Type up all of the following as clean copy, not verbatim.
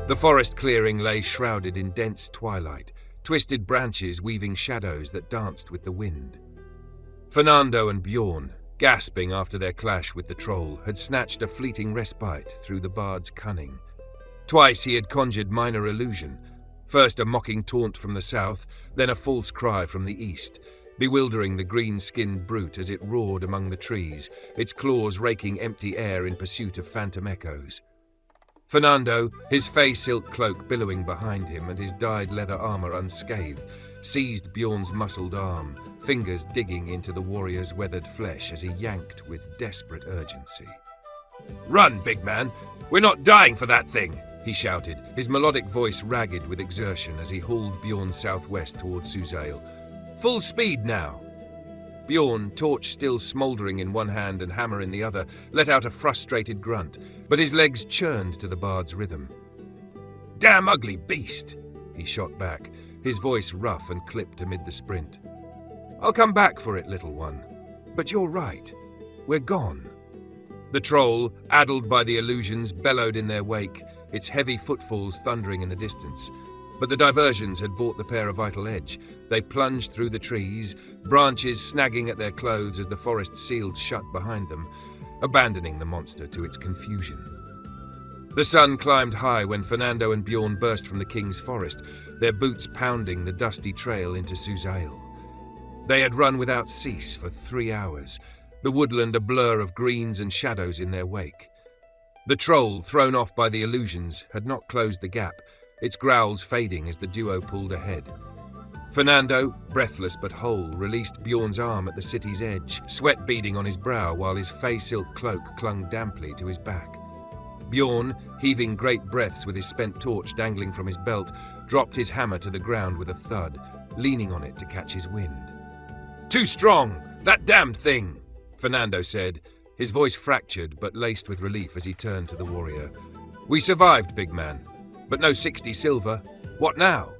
The forest clearing lay shrouded in dense twilight, twisted branches weaving shadows that danced with the wind. Fernando and Bjorn, gasping after their clash with the troll, had snatched a fleeting respite through the bard's cunning. Twice he had conjured minor illusion, first a mocking taunt from the south, then a false cry from the east, bewildering the green-skinned brute as it roared among the trees, its claws raking empty air in pursuit of phantom echoes. Fernando, his fey silk cloak billowing behind him and his dyed leather armor unscathed, seized Bjorn's muscled arm, fingers digging into the warrior's weathered flesh as he yanked with desperate urgency. "Run, big man! We're not dying for that thing!" he shouted, his melodic voice ragged with exertion as he hauled Bjorn southwest towards Suzail. "Full speed now!" Bjorn, torch still smouldering in one hand and hammer in the other, let out a frustrated grunt, but his legs churned to the bard's rhythm. "Damn ugly beast!" he shot back, his voice rough and clipped amid the sprint. "I'll come back for it, little one. But you're right. We're gone." The troll, addled by the illusions, bellowed in their wake, its heavy footfalls thundering in the distance. But the diversions had bought the pair a vital edge. They plunged through the trees, branches snagging at their clothes as the forest sealed shut behind them, abandoning the monster to its confusion. The sun climbed high when Fernando and Bjorn burst from the king's forest, their boots pounding the dusty trail into Suzail. They had run without cease for 3 hours, the woodland a blur of greens and shadows in their wake. The troll, thrown off by the illusions, had not closed the gap, its growls fading as the duo pulled ahead. Fernando, breathless but whole, released Bjorn's arm at the city's edge, sweat beading on his brow while his fey silk cloak clung damply to his back. Bjorn, heaving great breaths with his spent torch dangling from his belt, dropped his hammer to the ground with a thud, leaning on it to catch his wind. "Too strong! That damned thing!" Fernando said, his voice fractured but laced with relief as he turned to the warrior. "We survived, big man. But no 60 silver. What now?"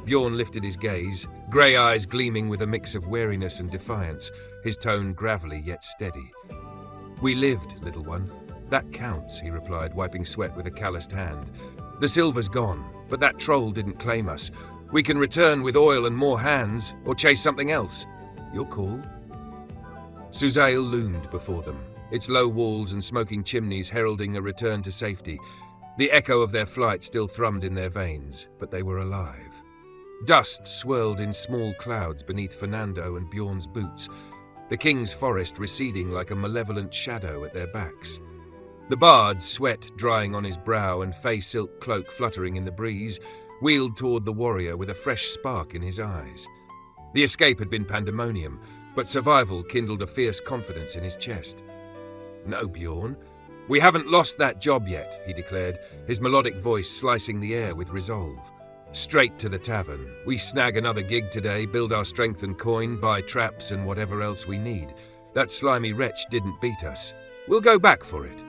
Bjorn lifted his gaze, grey eyes gleaming with a mix of wariness and defiance, his tone gravelly yet steady. "We lived, little one. That counts," he replied, wiping sweat with a calloused hand. "The silver's gone, but that troll didn't claim us. We can return with oil and more hands, or chase something else. Your call." Suzail loomed before them, its low walls and smoking chimneys heralding a return to safety. The echo of their flight still thrummed in their veins, but they were alive. Dust swirled in small clouds beneath Fernando and Bjorn's boots, the king's forest receding like a malevolent shadow at their backs. The bard, sweat drying on his brow and fey silk cloak fluttering in the breeze, wheeled toward the warrior with a fresh spark in his eyes. The escape had been pandemonium, but survival kindled a fierce confidence in his chest. "No, Bjorn. We haven't lost that job yet," he declared, his melodic voice slicing the air with resolve. "Straight to the tavern. We snag another gig today, build our strength and coin, buy traps and whatever else we need. That slimy wretch didn't beat us. We'll go back for it."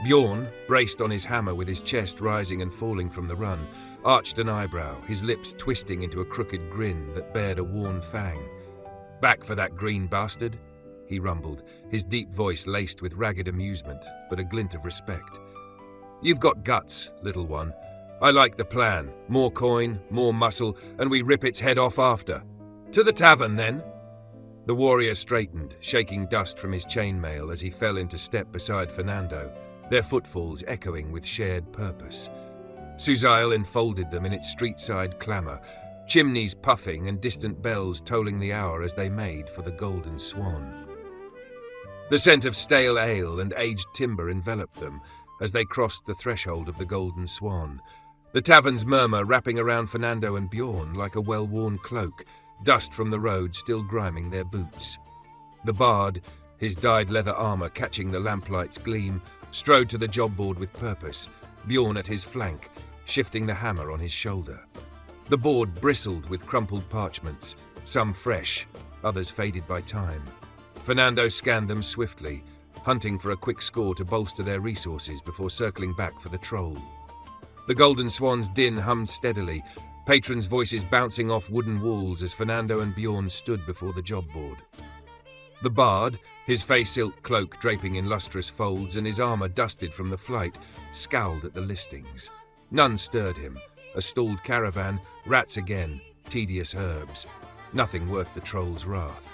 Bjorn, braced on his hammer with his chest rising and falling from the run, arched an eyebrow, his lips twisting into a crooked grin that bared a worn fang. "Back for that green bastard?" he rumbled, his deep voice laced with ragged amusement, but a glint of respect. "You've got guts, little one. I like the plan. More coin, more muscle, and we rip its head off after. To the tavern, then." The warrior straightened, shaking dust from his chainmail as he fell into step beside Fernando, their footfalls echoing with shared purpose. Suzail enfolded them in its street-side clamour, chimneys puffing and distant bells tolling the hour as they made for the Golden Swan. The scent of stale ale and aged timber enveloped them as they crossed the threshold of the Golden Swan, the tavern's murmur wrapping around Fernando and Bjorn like a well-worn cloak, dust from the road still griming their boots. The bard, his dyed leather armor catching the lamplight's gleam, strode to the job board with purpose, Bjorn at his flank, shifting the hammer on his shoulder. The board bristled with crumpled parchments, some fresh, others faded by time. Fernando scanned them swiftly, hunting for a quick score to bolster their resources before circling back for the troll. The Golden Swan's din hummed steadily, patrons' voices bouncing off wooden walls as Fernando and Bjorn stood before the job board. The bard, his fey silk cloak draping in lustrous folds and his armor dusted from the flight, scowled at the listings. None stirred him. A stalled caravan, rats again, tedious herbs. Nothing worth the troll's wrath.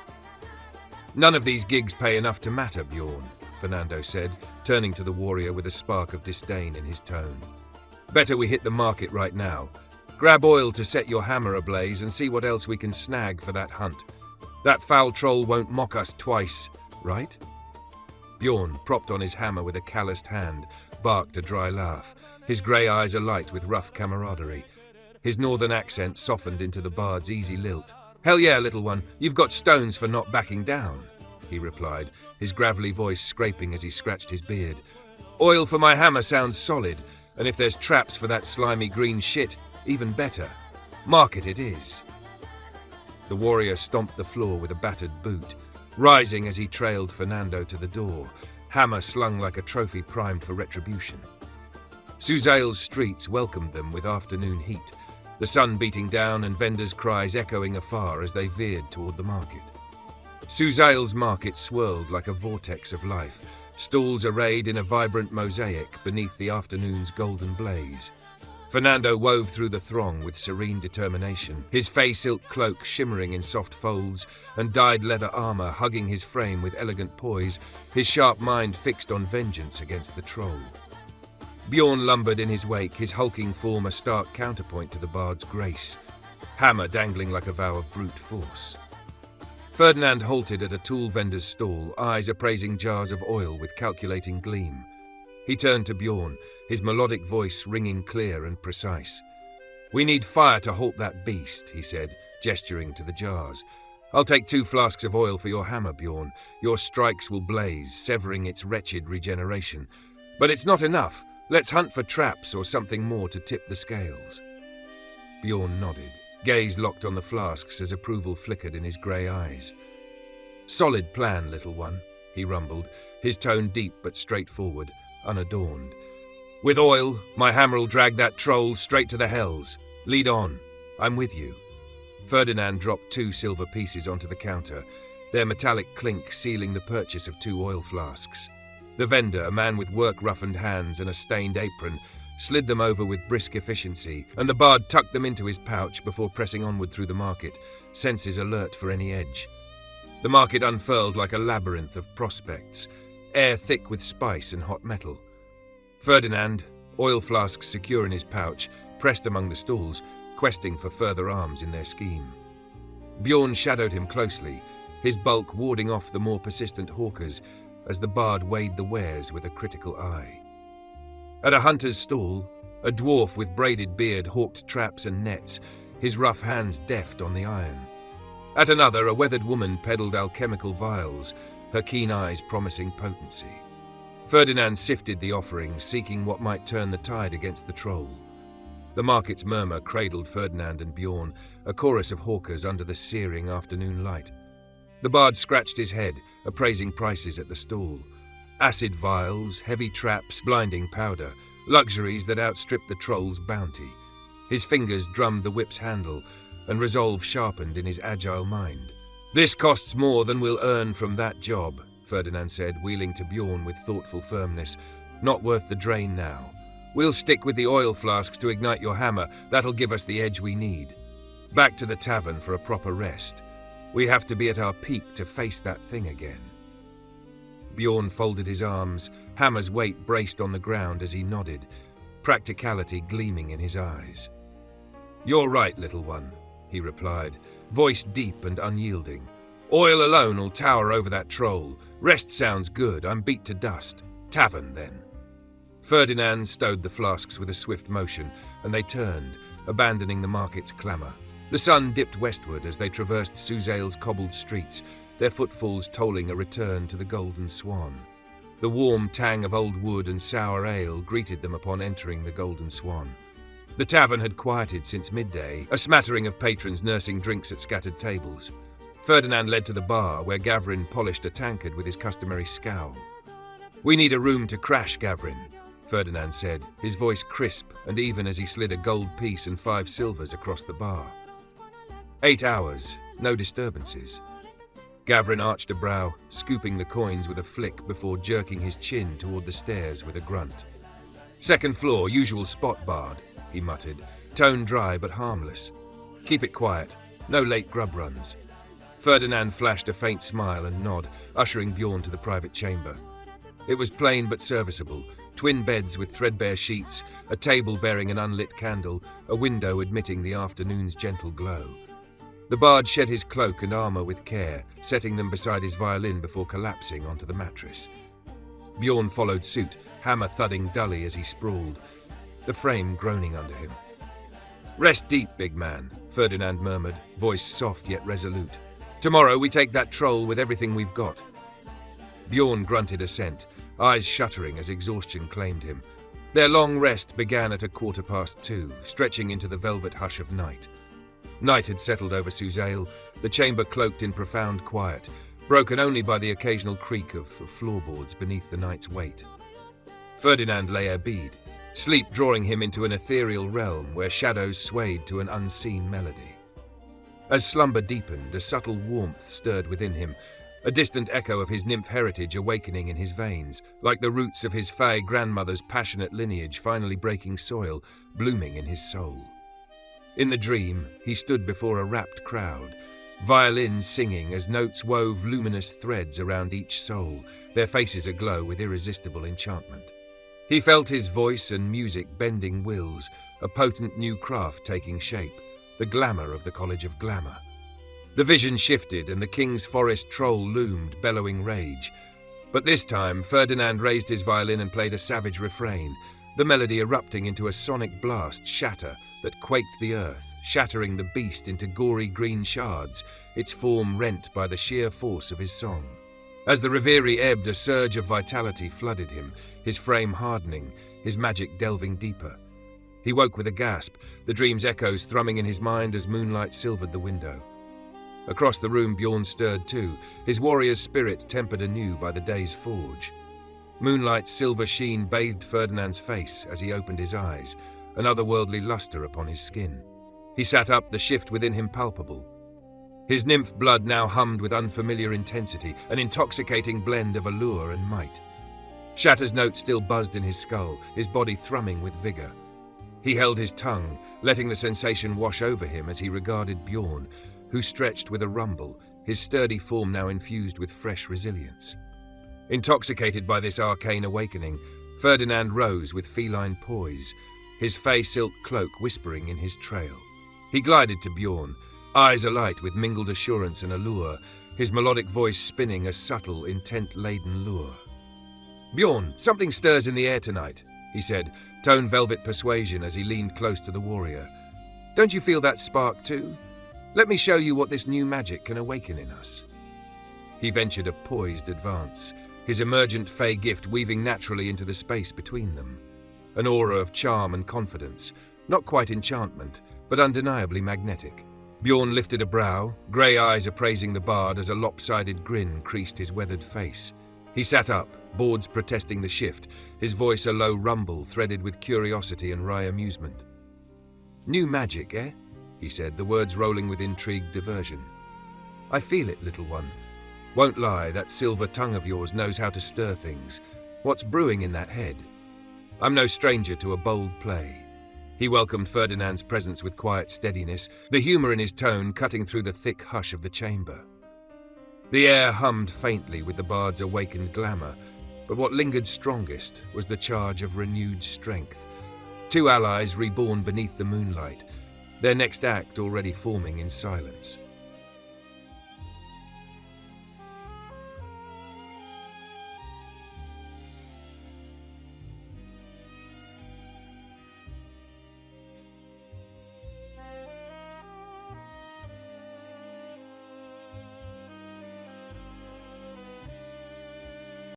None of these gigs pay enough to matter, Bjorn, Fernando said, turning to the warrior with a spark of disdain in his tone. Better we hit the market right now. Grab oil to set your hammer ablaze and see what else we can snag for that hunt. That foul troll won't mock us twice, right? Bjorn, propped on his hammer with a calloused hand, barked a dry laugh, his grey eyes alight with rough camaraderie. His northern accent softened into the bard's easy lilt. "Hell yeah, little one, you've got stones for not backing down," he replied, his gravelly voice scraping as he scratched his beard. "Oil for my hammer sounds solid, and if there's traps for that slimy green shit, even better. Market it is." The warrior stomped the floor with a battered boot, rising as he trailed Fernando to the door, hammer slung like a trophy primed for retribution. Suzail's streets welcomed them with afternoon heat, the sun beating down and vendors' cries echoing afar as they veered toward the market. Suzail's market swirled like a vortex of life, stalls arrayed in a vibrant mosaic beneath the afternoon's golden blaze. Fernando wove through the throng with serene determination, his fey silk cloak shimmering in soft folds and dyed leather armor hugging his frame with elegant poise, his sharp mind fixed on vengeance against the troll. Bjorn lumbered in his wake, his hulking form a stark counterpoint to the bard's grace, hammer dangling like a vow of brute force. Ferdinand halted at a tool vendor's stall, eyes appraising jars of oil with calculating gleam. He turned to Bjorn, his melodic voice ringing clear and precise. "We need fire to halt that beast," he said, gesturing to the jars. "I'll take 2 flasks of oil for your hammer, Bjorn. Your strikes will blaze, severing its wretched regeneration. But it's not enough. Let's hunt for traps or something more to tip the scales." Bjorn nodded, gaze locked on the flasks as approval flickered in his grey eyes. "Solid plan, little one," he rumbled, his tone deep but straightforward, unadorned. "With oil, my hammer'll drag that troll straight to the hells. Lead on. I'm with you." Ferdinand dropped 2 silver pieces onto the counter, their metallic clink sealing the purchase of 2 oil flasks. The vendor, a man with work-roughened hands and a stained apron, slid them over with brisk efficiency, and the bard tucked them into his pouch before pressing onward through the market, senses alert for any edge. The market unfurled like a labyrinth of prospects, air thick with spice and hot metal. Ferdinand, oil flasks secure in his pouch, pressed among the stalls, questing for further arms in their scheme. Bjorn shadowed him closely, his bulk warding off the more persistent hawkers, as the bard weighed the wares with a critical eye. At a hunter's stall, a dwarf with braided beard hawked traps and nets, his rough hands deft on the iron. At another, a weathered woman peddled alchemical vials, her keen eyes promising potency. Ferdinand sifted the offerings, seeking what might turn the tide against the troll. The market's murmur cradled Ferdinand and Bjorn, a chorus of hawkers under the searing afternoon light. The bard scratched his head, appraising prices at the stall. Acid vials, heavy traps, blinding powder, luxuries that outstripped the troll's bounty. His fingers drummed the whip's handle, and resolve sharpened in his agile mind. "This costs more than we'll earn from that job," Ferdinand said, wheeling to Bjorn with thoughtful firmness. "Not worth the drain now. We'll stick with the oil flasks to ignite your hammer. That'll give us the edge we need. Back to the tavern for a proper rest. We have to be at our peak to face that thing again." Bjorn folded his arms, hammer's weight braced on the ground as he nodded, practicality gleaming in his eyes. "You're right, little one," he replied, voice deep and unyielding. "Oil alone'll tower over that troll. Rest sounds good. I'm beat to dust. Tavern, then." Ferdinand stowed the flasks with a swift motion, and they turned, abandoning the market's clamour. The sun dipped westward as they traversed Suzail's cobbled streets, their footfalls tolling a return to the Golden Swan. The warm tang of old wood and sour ale greeted them upon entering the Golden Swan. The tavern had quieted since midday, a smattering of patrons nursing drinks at scattered tables. Ferdinand led to the bar, where Gavrin polished a tankard with his customary scowl. "We need a room to crash, Gavrin," Ferdinand said, his voice crisp and even as he slid a gold piece and 5 silvers across the bar. 8 hours, no disturbances. Gavrin arched a brow, scooping the coins with a flick before jerking his chin toward the stairs with a grunt. "Second floor, usual spot, Bard," he muttered, tone dry but harmless. "Keep it quiet. No late grub runs." Ferdinand flashed a faint smile and nod, ushering Bjorn to the private chamber. It was plain but serviceable. Twin beds with threadbare sheets, a table bearing an unlit candle, a window admitting the afternoon's gentle glow. The bard shed his cloak and armor with care, setting them beside his violin before collapsing onto the mattress. Bjorn followed suit, hammer thudding dully as he sprawled, the frame groaning under him. "Rest deep, big man," Ferdinand murmured, voice soft yet resolute. "Tomorrow we take that troll with everything we've got." Bjorn grunted assent, eyes shuttering as exhaustion claimed him. Their long rest began at 2:15, stretching into the velvet hush of night. Night had settled over Suzail, the chamber cloaked in profound quiet, broken only by the occasional creak of floorboards beneath the night's weight. Ferdinand lay abed, sleep drawing him into an ethereal realm where shadows swayed to an unseen melody. As slumber deepened, a subtle warmth stirred within him, a distant echo of his nymph heritage awakening in his veins, like the roots of his fae grandmother's passionate lineage finally breaking soil, blooming in his soul. In the dream, he stood before a rapt crowd, violins singing as notes wove luminous threads around each soul, their faces aglow with irresistible enchantment. He felt his voice and music bending wills, a potent new craft taking shape, the glamour of the College of Glamour. The vision shifted and the king's forest troll loomed, bellowing rage. But this time, Ferdinand raised his violin and played a savage refrain, the melody erupting into a sonic blast shatter that quaked the earth, shattering the beast into gory green shards, its form rent by the sheer force of his song. As the reverie ebbed, a surge of vitality flooded him, his frame hardening, his magic delving deeper. He woke with a gasp, the dream's echoes thrumming in his mind as moonlight silvered the window. Across the room, Bjorn stirred too, his warrior's spirit tempered anew by the day's forge. Moonlight's silver sheen bathed Ferdinand's face as he opened his eyes, an otherworldly luster upon his skin. He sat up, the shift within him palpable. His nymph blood now hummed with unfamiliar intensity, an intoxicating blend of allure and might. Shatter's note still buzzed in his skull, his body thrumming with vigor. He held his tongue, letting the sensation wash over him as he regarded Bjorn, who stretched with a rumble, his sturdy form now infused with fresh resilience. Intoxicated by this arcane awakening, Ferdinand rose with feline poise, his fey silk cloak whispering in his trail. He glided to Bjorn, eyes alight with mingled assurance and allure, his melodic voice spinning a subtle, intent-laden lure. "Bjorn, something stirs in the air tonight," he said, tone velvet persuasion as he leaned close to the warrior. "Don't you feel that spark too? Let me show you what this new magic can awaken in us." He ventured a poised advance, his emergent fey gift weaving naturally into the space between them. An aura of charm and confidence, not quite enchantment, but undeniably magnetic. Bjorn lifted a brow, grey eyes appraising the bard as a lopsided grin creased his weathered face. He sat up, boards protesting the shift, his voice a low rumble threaded with curiosity and wry amusement. "New magic, eh?" he said, the words rolling with intrigued diversion. "I feel it, little one. Won't lie, that silver tongue of yours knows how to stir things. What's brewing in that head? I'm no stranger to a bold play." He welcomed Ferdinand's presence with quiet steadiness, the humour in his tone cutting through the thick hush of the chamber. The air hummed faintly with the bard's awakened glamour, but what lingered strongest was the charge of renewed strength. Two allies reborn beneath the moonlight, their next act already forming in silence.